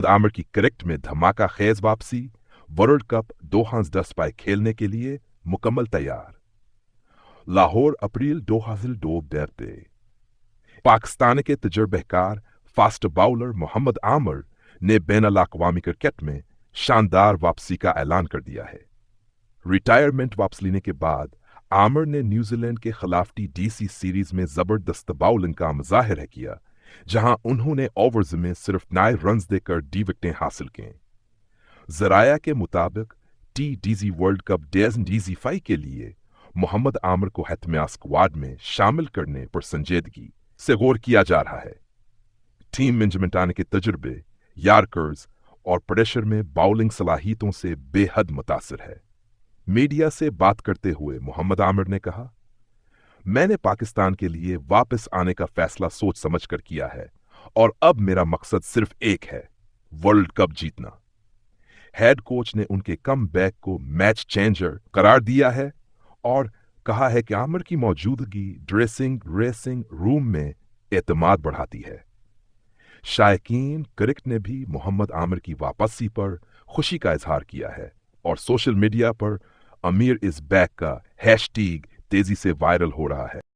आमिर की करेक्ट में धमाका खेज वापसी, वर्ल्ड कप 2010 पाए खेलने के लिए मुकम्मल तैयार। लाहौर अप्रैल 2024 पाकिस्तान के तजुर्बेकार फास्ट बाउलर मोहम्मद आमिर ने बैनुल अक़वामी क्रिकेट में शानदार वापसी का ऐलान कर दिया है। रिटायरमेंट वापस लेने के बाद आमिर ने न्यूजीलैंड के खिलाफ टी20 सीरीज में जबरदस्त बाउलिंग का मुजाहिरा किया, जहां उन्होंने ओवर्स में सिर्फ 9 रन देकर डी विकेटें हासिल की। जराया के मुताबिक टी20 वर्ल्ड कप 2025 के लिए मोहम्मद आमिर को हतमिया स्क्वाड में शामिल करने पर संजीदगी से गौर किया जा रहा है। टीम में जमटाने के तजुर्बे, यार्कर्स और प्रेशर में बाउलिंग सलाहियतों से बेहद मुतासिर है। मीडिया से बात करते हुए मोहम्मद आमिर ने कहा, मैंने पाकिस्तान के लिए वापस आने का फैसला सोच समझ कर किया है और अब मेरा मकसद सिर्फ एक है, वर्ल्ड कप जीतना। हेड कोच ने उनके कम बैक को मैच चेंजर करार दिया है और कहा है कि आमिर की मौजूदगी ड्रेसिंग रेसिंग रूम में एतमाद बढ़ाती है। शायकीन क्रिकेट ने भी मोहम्मद आमिर की वापसी पर खुशी का इजहार किया है और सोशल मीडिया पर अमीर इज बैक का हैशटैग तेजी से वायरल हो रहा है।